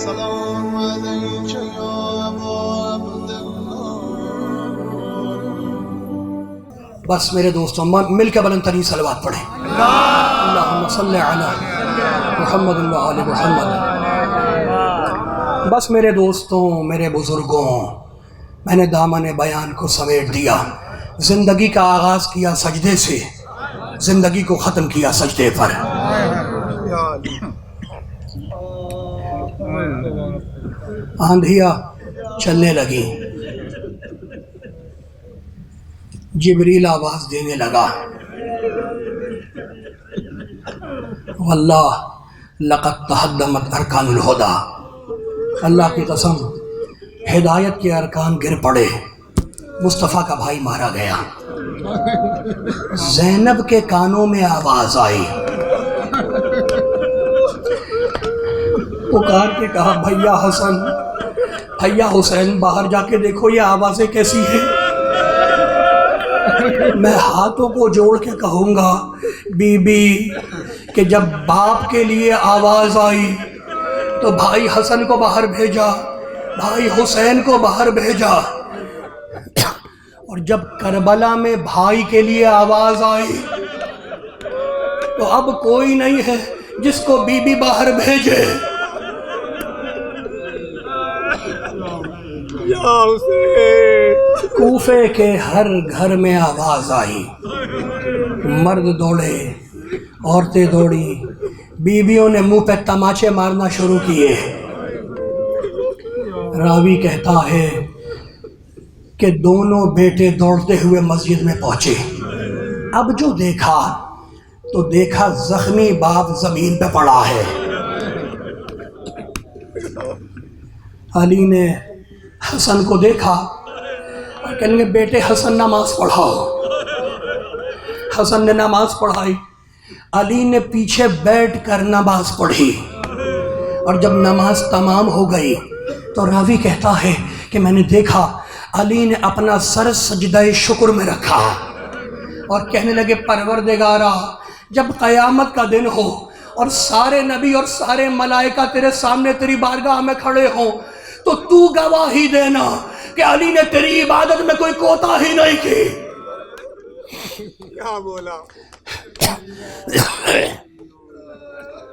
السلام عليك يا أبا عبد الله. بس میرے دوستوں مل کے بلند ترین صلوات پڑھیں. اللہم صلی علی محمد و آل محمد. بس میرے دوستوں، میرے بزرگوں، میں نے دامن بیان کو سمیٹ دیا. زندگی کا آغاز کیا سجدے سے، زندگی کو ختم کیا سجدے پر. آندھیاں چلنے لگی، جبریل آواز دینے لگا، واللہ لقد تہدمت ارکان الہدیٰ. اللہ کی قسم ہدایت کے ارکان گر پڑے، مصطفیٰ کا بھائی مارا گیا. زینب کے کانوں میں آواز آئی، پکار کے کہا، بھیا حسن، بھیا حسین، باہر جا کے دیکھو یہ آوازیں کیسی ہیں. میں ہاتھوں کو جوڑ کے کہوں گا بی بی کہ جب باپ کے لیے آواز آئی تو بھائی حسن کو باہر بھیجا، بھائی حسین کو باہر بھیجا. اور جب کربلا میں بھائی کے لیے آواز آئی تو اب کوئی نہیں ہے جس کو بی بی باہر بھیجے. کوفے کے ہر گھر میں آواز آئی، مرد دوڑے، عورتیں دوڑی، بیویوں نے منہ پہ تماچے مارنا شروع کیے. راوی کہتا ہے کہ دونوں بیٹے دوڑتے ہوئے مسجد میں پہنچے. اب جو دیکھا تو دیکھا زخمی باپ زمین پہ پڑا ہے. علی نے حسن کو دیکھا اور کہنے لگے، بیٹے حسن نماز پڑھاؤ. حسن نے نماز پڑھائی، علی نے پیچھے بیٹھ کر نماز پڑھی. اور جب نماز تمام ہو گئی تو راوی کہتا ہے کہ میں نے دیکھا علی نے اپنا سر سجدہ شکر میں رکھا اور کہنے لگے، پروردگارا، جب قیامت کا دن ہو اور سارے نبی اور سارے ملائکہ تیرے سامنے تیری بارگاہ میں کھڑے ہوں تو تو گواہی دینا کہ علی نے تیری عبادت میں کوئی کوتاہی نہیں کی. کیا بولا؟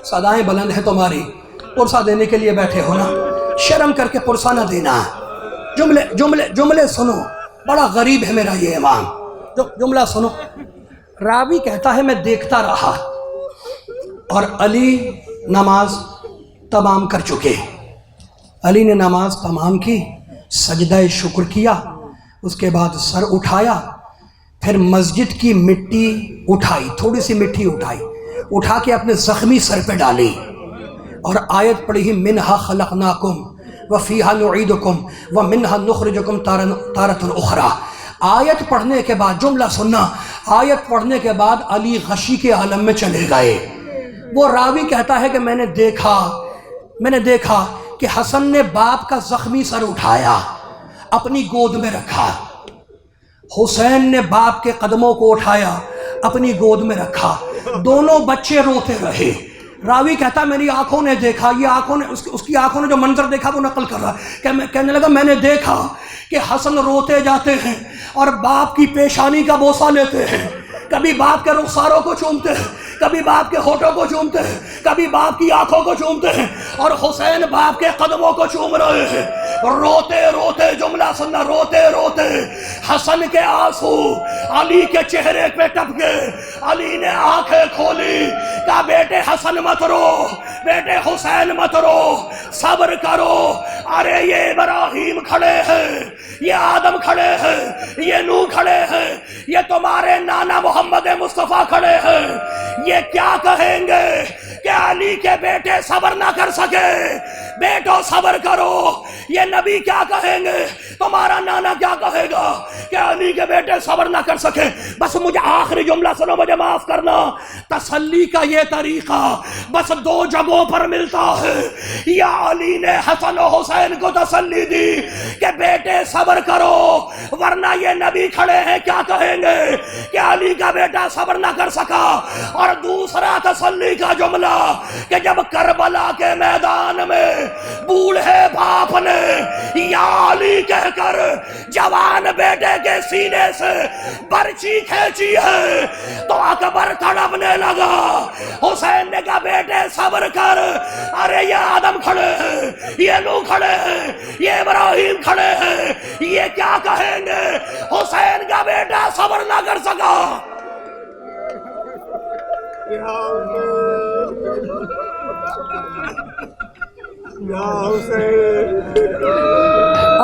صدائیں بلند ہے تمہاری، پرسہ دینے کے لیے بیٹھے ہو نا، شرم کر کے پرسہ نہ دینا. جملے سنو، بڑا غریب ہے میرا یہ امام. جملہ سنو. راوی کہتا ہے میں دیکھتا رہا اور علی نماز تمام کر چکے. علی نے نماز تمام کی، سجدہ شکر کیا، اس کے بعد سر اٹھایا، پھر مسجد کی مٹی اٹھائی، تھوڑی سی مٹی اٹھا کے اپنے زخمی سر پہ ڈالی اور آیت پڑھی، منہا خلقناکم وفیہا نعیدکم ومنہا نخرجکم تارۃ اخری. آیت پڑھنے کے بعد، جملہ سننا، آیت پڑھنے کے بعد علی غشی کے عالم میں چلے گئے. وہ راوی کہتا ہے کہ میں نے دیکھا کہ حسن نے باپ کا زخمی سر اٹھایا، اپنی گود میں رکھا. حسین نے باپ کے قدموں کو اٹھایا، اپنی گود میں رکھا. دونوں بچے روتے رہے. راوی کہتا میری آنکھوں نے دیکھا، یہ آنکھوں نے اس کی آنکھوں نے جو منظر دیکھا وہ نقل کر رہا کہ کہنے لگا میں نے دیکھا کہ حسن روتے جاتے ہیں اور باپ کی پیشانی کا بوسہ لیتے ہیں. کبھی باپ کے رخساروں کو چومتے ہیں، کبھی باپ کے ہونٹوں کو چومتے ہیں، کبھی باپ کی آنکھوں کو چومتے ہیں، اور حسین باپ کے قدموں کو چوم رہے ہیں. روتے روتے، جملہ سننا، روتے روتے حسن کے آنسو علی کے چہرے پہ ٹپکے. علی نے آنکھیں کھولی، کہا بیٹے حسن مت رو، بیٹے حسین مت رو، صبر کرو. ارے یہ ابراہیم کھڑے ہیں، یہ آدم کھڑے ہیں، یہ نوح کھڑے ہیں، یہ تمہارے نانا محمد مصطفیٰ کھڑے ہیں. یہ کیا کہیں گے کہ علی کے بیٹے صبر نہ کر سکے؟ بیٹو صبر کرو. یہ نبی کیا کہیں گے؟ تمہارا نانا کیا کہے گا کہ علی کے بیٹے صبر نہ کر سکے؟ بس مجھے آخری جملہ سنو، مجھے معاف کرنا. تسلی کا یہ طریقہ بس دو جگہوں پر ملتا ہے. یا علی نے حسن و حسین کو تسلی دی کہ بیٹے صبر کرو، ورنہ یہ نبی کھڑے ہیں کیا کہیں گے کہ علی کا بیٹا صبر نہ کر سکا. اور دوسرا تسلی کا جملہ کہ جب کربلا کے میدان میں بوڑھے باپ نے یا علی کہہ کر جوان بیٹے کے سینے سے برچی کھینچی ہے تو اکبر تڑپنے لگا۔ حسین نے کہا بیٹے صبر کر، ارے یہ آدم کھڑے ہیں، یہ نوح کھڑے ہیں، یہ ابراہیم کھڑے ہیں، یہ کیا کہیں گے؟ حسین کا بیٹا صبر نہ کر سکا۔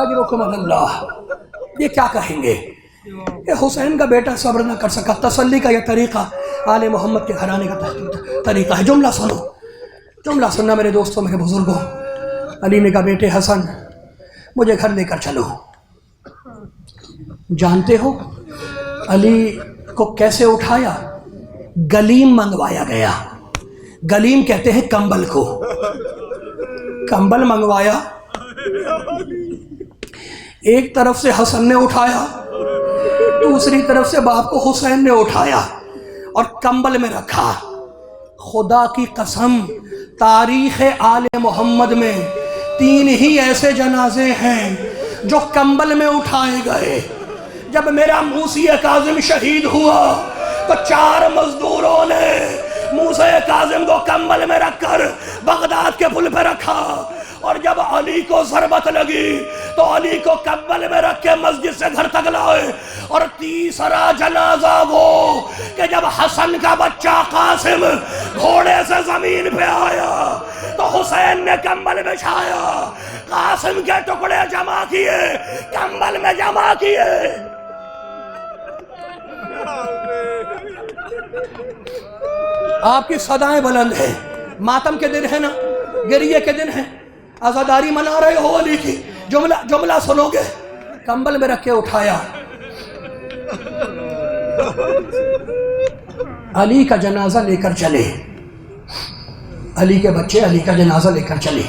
اجرکم اللہ، یہ کیا کہیں گے کہ حسین کا بیٹا صبر نہ کر سکا؟ تسلی کا یہ طریقہ آل محمد کے گھرانے کا طریقہ ہے۔ جملہ سنو، جملہ سننا میرے دوستوں، میرے بزرگوں۔ علی نے کہا بیٹے حسن مجھے گھر لے کر چلو۔ جانتے ہو علی کو کیسے اٹھایا؟ گلیم منگوایا گیا۔ گلیم کہتے ہیں کمبل کو۔ کمبل منگوایا، ایک طرف سے حسن نے اٹھایا، دوسری طرف سے باپ کو حسین نے اٹھایا اور کمبل میں رکھا۔ خدا کی قسم تاریخ آل محمد میں 3 ہی ایسے جنازے ہیں جو کمبل میں اٹھائے گئے۔ جب میرا موسی کاظم شہید ہوا تو 4 مزدوروں نے موسی کاظم کو کمبل میں رکھ کر بغداد کے پل پہ رکھا، اور جب علی کو ضربت لگی تو علی کو کمبل میں رکھ کے مسجد سے گھر تک لائے۔ اور تیسرا جنازہ وہ کہ جب حسن کا بچہ قاسم گھوڑے سے زمین پہ آیا تو حسین نے کمبل بچھایا، قاسم کے ٹکڑے جمع کیے، کمبل میں جمع کیے۔ آپ کی صدائیں بلند ہیں، ماتم کے دن ہے نا، گریے کے دن ہیں، عزاداری منا رہے ہو علی کی۔ جملہ سنو گے، کمبل میں رکھ کے اٹھایا، علی کا جنازہ لے کر چلے، علی کے بچے علی کا جنازہ لے کر چلے،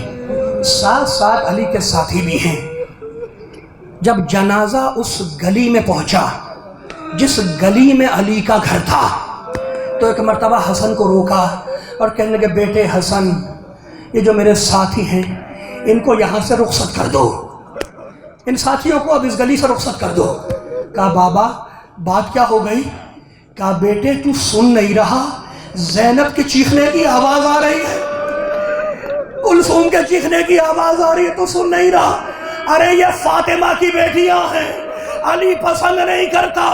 ساتھ ساتھ علی کے ساتھی بھی ہیں۔ جب جنازہ اس گلی میں پہنچا جس گلی میں علی کا گھر تھا تو ایک مرتبہ حسن کو روکا اور کہنے لگے بیٹے حسن یہ جو میرے ساتھی ہیں ان کو یہاں سے رخصت کر دو، ان ساتھیوں کو اب اس گلی سے رخصت کر دو۔ کہا بابا بات کیا ہو گئی؟ کہا بیٹے تو سن نہیں رہا؟ زینب کے چیخنے کی آواز آ رہی ہے، کلثوم کے چیخنے کی آواز آ رہی ہے، تو سن نہیں رہا؟ ارے یہ فاطمہ کی بیٹیاں ہیں، علی پسند نہیں کرتا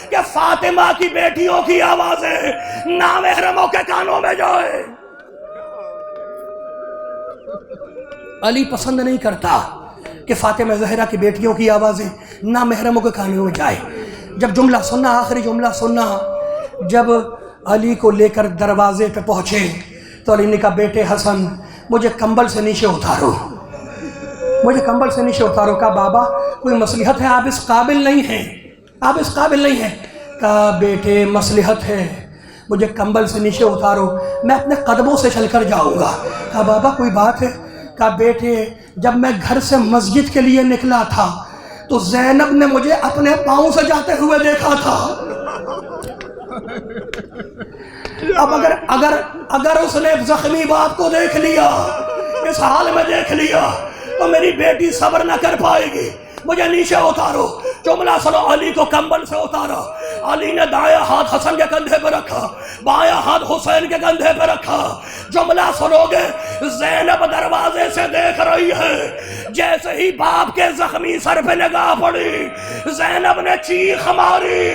کہ فاطمہ کی بیٹیوں کی آوازیں نامحرموں کے کانوں میں جائے۔ علی پسند نہیں کرتا کہ فاطمہ زہرا کی بیٹیوں کی آوازیں نامحرموں کے کانوں میں جائے۔ جب جملہ سننا، آخری جملہ سننا، جب علی کو لے کر دروازے پہ پہنچے تو علی نے کہا بیٹے حسن مجھے کمبل سے نیچے اتارو، مجھے کمبل سے نیچے اتارو۔ کہا بابا کوئی مصلحت ہے؟ آپ اس قابل نہیں ہیں، آپ اس قابل نہیں ہیں۔ کہا بیٹے مصلحت ہے، مجھے کمبل سے نیچے اتارو، میں اپنے قدموں سے چل کر جاؤں گا۔ کہا بابا کوئی بات ہے؟ کہا بیٹے جب میں گھر سے مسجد کے لیے نکلا تھا تو زینب نے مجھے اپنے پاؤں سے جاتے ہوئے دیکھا تھا۔ اب اگر اس نے زخمی باپ کو دیکھ لیا، اس حال میں دیکھ لیا تو میری بیٹی صبر نہ کر پائے گی، مجھے نیچے اتارو۔ جملہ سنو، علی کو کمبل سے اتارا، علی نے دائیں ہاتھ حسن کے کندھے پہ رکھا، بائیں ہاتھ حسین کے کندھے پہ رکھا۔ جملہ سنو گے، زینب دروازے سے دیکھ رہی ہے، جیسے ہی باپ کے زخمی سر پہ نگاہ پڑی زینب نے چیخ ماری۔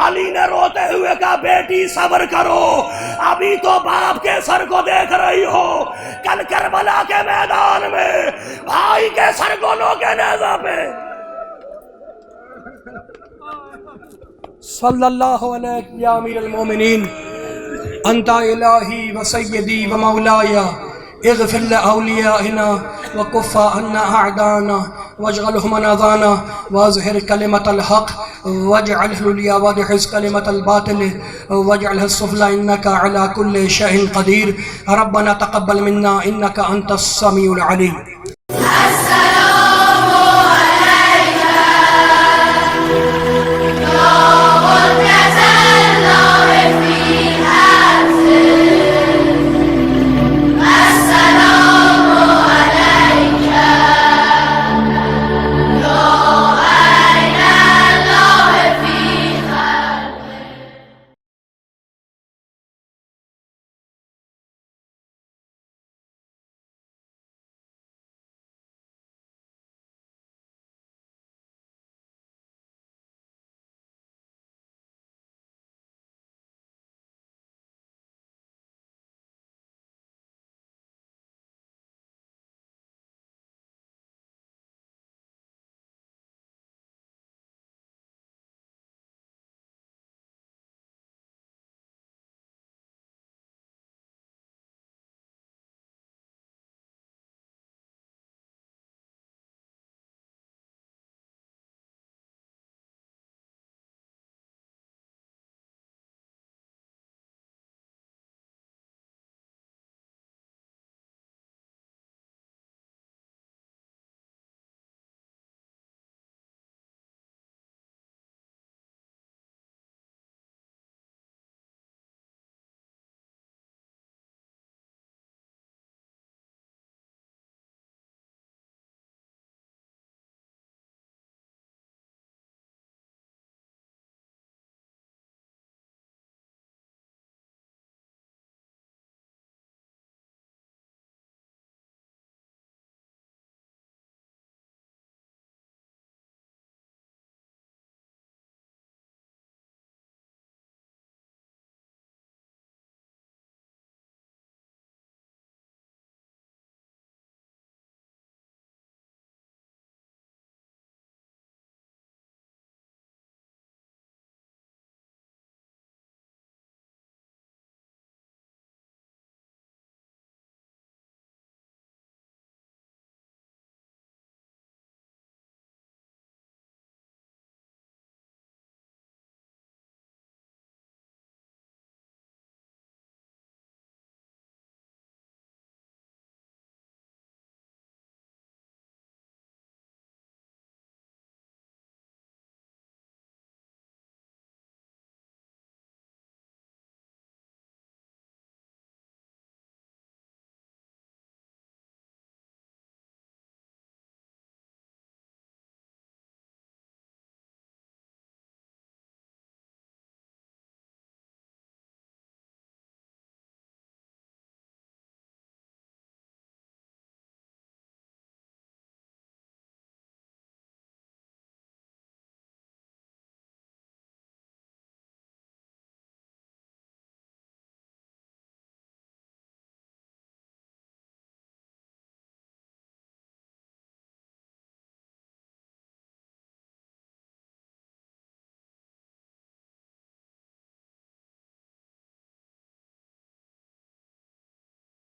علی نے روتے ہوئے کہا بیٹی صبر کرو، ابھی تو باپ کے سر کو دیکھ رہی ہو، کل کربلا کے میدان میں بھائی کے سر کو لو کے نیزہ پہ۔ صلی اللہ علیہ یا امیر المومنین، انت الہی و سیدی و مولایا، اغفر لأولیائنا وکف عنا اعدانا واجعلهم مناظانا واظہر کلمت الحق واجعلہ العلیٰ وادحز کلمت الباطل واجعلہ السفلی انکا علی کل شیء قدیر۔ ربنا تقبل منا انکا انت السمیع العلیم۔